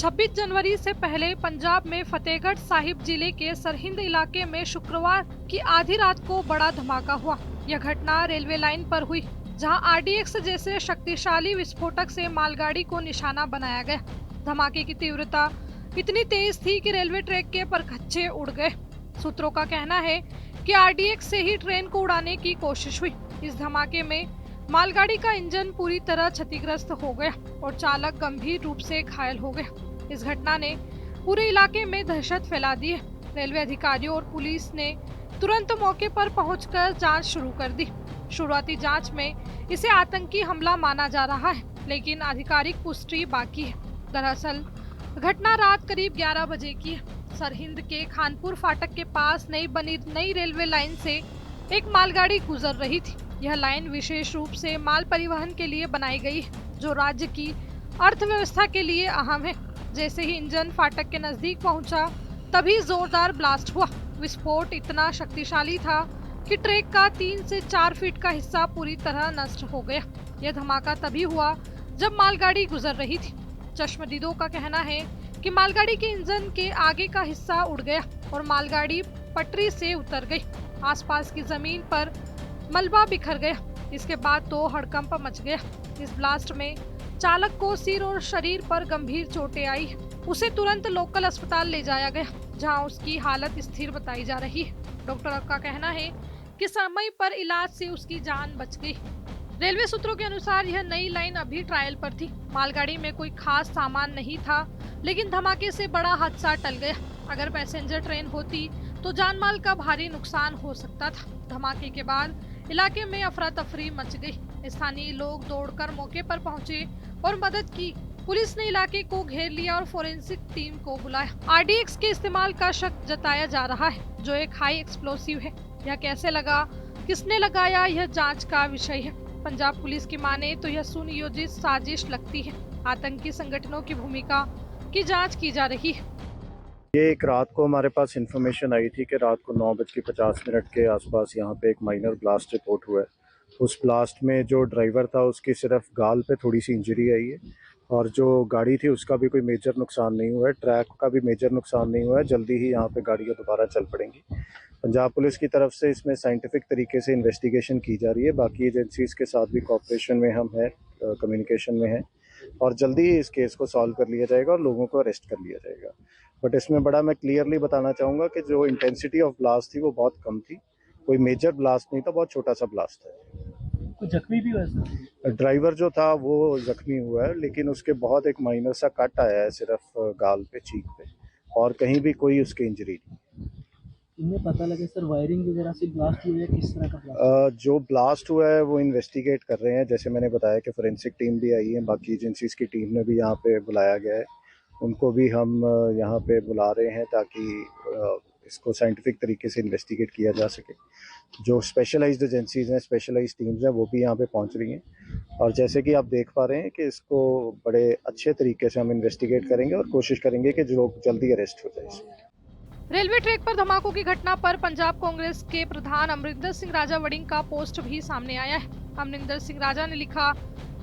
26 जनवरी से पहले पंजाब में फतेहगढ़ साहिब जिले के सरहिंद इलाके में शुक्रवार की आधी रात को बड़ा धमाका हुआ। यह घटना रेलवे लाइन पर हुई, जहां आरडीएक्स जैसे शक्तिशाली विस्फोटक से मालगाड़ी को निशाना बनाया गया। धमाके की तीव्रता इतनी तेज थी कि रेलवे ट्रैक के परखच्चे उड़ गए। सूत्रों का कहना है कि आरडीएक्स से ही ट्रेन को उड़ाने की कोशिश हुई। इस धमाके में मालगाड़ी का इंजन पूरी तरह क्षतिग्रस्त हो गया और चालक गंभीर रूप से घायल हो गया। इस घटना ने पूरे इलाके में दहशत फैला दी है। रेलवे अधिकारियों और पुलिस ने तुरंत मौके पर पहुंचकर जांच शुरू कर दी। शुरुआती जांच में इसे आतंकी हमला माना जा रहा है, लेकिन आधिकारिक पुष्टि बाकी है। दरअसल घटना रात करीब 11 बजे की है। सरहिंद के खानपुर फाटक के पास नई बनी नई रेलवे लाइन से एक मालगाड़ी गुजर रही थी। यह लाइन विशेष रूप से माल परिवहन के लिए बनाई गई है, जो राज्य की अर्थव्यवस्था के लिए अहम है। जैसे ही इंजन फाटक के नजदीक पहुंचा, तभी जोरदार ब्लास्ट हुआ। विस्फोट इतना शक्तिशाली था कि ट्रैक का 3 से 4 फीट का हिस्सा पूरी तरह नष्ट हो गया। यह धमाका तभी हुआ जब मालगाड़ी गुजर रही थी। चश्मदीदों का कहना है कि मालगाड़ी के इंजन के आगे का हिस्सा उड़ गया और मालगाड़ी पटरी से उतर गई। आसपास की जमीन पर मलबा बिखर गया। इसके बाद तो हड़कंप मच गया। इस ब्लास्ट में चालक को सिर और शरीर पर गंभीर चोटें आई। उसे तुरंत लोकल अस्पताल ले जाया गया, जहां उसकी हालत स्थिर बताई जा रही है। डॉक्टर का कहना है कि समय पर इलाज से उसकी जान बच गई। रेलवे सूत्रों के अनुसार यह नई लाइन अभी ट्रायल पर थी। मालगाड़ी में कोई खास सामान नहीं था, लेकिन धमाके से बड़ा हादसा टल गया। अगर पैसेंजर ट्रेन होती तो जानमाल का भारी नुकसान हो सकता था। धमाके के बाद इलाके में अफरा तफरी मच गई। स्थानीय लोग दौड़कर मौके पर पहुंचे और मदद की। पुलिस ने इलाके को घेर लिया और फोरेंसिक टीम को बुलाया। आरडीएक्स के इस्तेमाल का शक जताया जा रहा है, जो एक हाई एक्सप्लोसिव है। यह कैसे लगा, किसने लगाया, यह जांच का विषय है। पंजाब पुलिस की माने तो यह सुनियोजित साजिश लगती है। आतंकी संगठनों की भूमिका की जांच की जा रही है। ये एक रात को हमारे पास इंफॉर्मेशन आई थी कि रात को 9:50 के आसपास यहाँ पे एक माइनर ब्लास्ट रिपोर्ट हुआ है। उस ब्लास्ट में जो ड्राइवर था उसकी सिर्फ गाल पे थोड़ी सी इंजरी आई है और जो गाड़ी थी उसका भी कोई मेजर नुकसान नहीं हुआ है। ट्रैक का भी मेजर नुकसान नहीं हुआ है। जल्दी ही यहाँ पे गाड़ियाँ दोबारा चल पड़ेंगी। पंजाब पुलिस की तरफ से इसमें साइंटिफिक तरीके से इन्वेस्टिगेशन की जा रही है। बाकी एजेंसीज के साथ भी कोऑपरेशन में हम हैं, कम्युनिकेशन में हैं और जल्दी ही इस केस को सॉल्व कर लिया जाएगा और लोगों को अरेस्ट कर लिया जाएगा। बट इसमें बड़ा मैं क्लियरली बताना चाहूँगा कि जो इंटेंसिटी ऑफ ब्लास्ट थी वो बहुत कम थी। कोई मेजर ब्लास्ट नहीं था, बहुत छोटा सा ब्लास्ट है। कोई जख्मी भी हुआ है? ड्राइवर जो था वो जख्मी हुआ है, लेकिन उसके बहुत एक माइनर सा कट आया है सिर्फ गाल पे, चीक पे, और कहीं भी कोई उसकी इंजरी नहीं। इन्हें पता लगे सर वायरिंग वगैरह से ब्लास्ट हुआ है, किस तरह का ब्लास्ट? जो ब्लास्ट हुआ है वो इन्वेस्टिगेट कर रहे हैं। जैसे मैंने बताया कि फोरेंसिक टीम भी आई है, बाकी एजेंसीज की टीम ने भी यहाँ पे बुलाया गया है। उनको भी हम यहाँ पे बुला रहे हैं ताकि इसको साइंटिफिक तरीके से इन्वेस्टिगेट किया जा सके। जो स्पेशलाइज्ड एजेंसीज हैं, स्पेशलाइज्ड टीम्स हैं, वो भी यहाँ पे पहुँच रही हैं और जैसे कि आप देख पा रहे हैं कि इसको बड़े अच्छे तरीके से हम इन्वेस्टिगेट करेंगे और कोशिश करेंगे कि जो लोग जल्दी अरेस्ट हो जाए। रेलवे ट्रैक पर धमाकों की घटना पर पंजाब कांग्रेस के प्रधान अमरिंदर सिंह राजा वड़िंग का पोस्ट भी सामने आया है। अमरिंदर सिंह राजा ने लिखा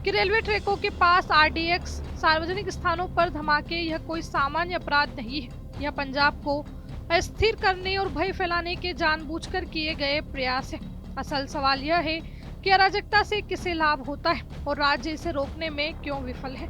कि रेलवे ट्रैकों के पास आरडीएक्स, सार्वजनिक स्थानों पर धमाके यह कोई सामान्य अपराध नहीं है। यह पंजाब को अस्थिर करने और भय फैलाने के जानबूझकर किए गए प्रयास है। असल सवाल यह है कि अराजकता से किसे लाभ होता है और राज्य इसे रोकने में क्यों विफल है।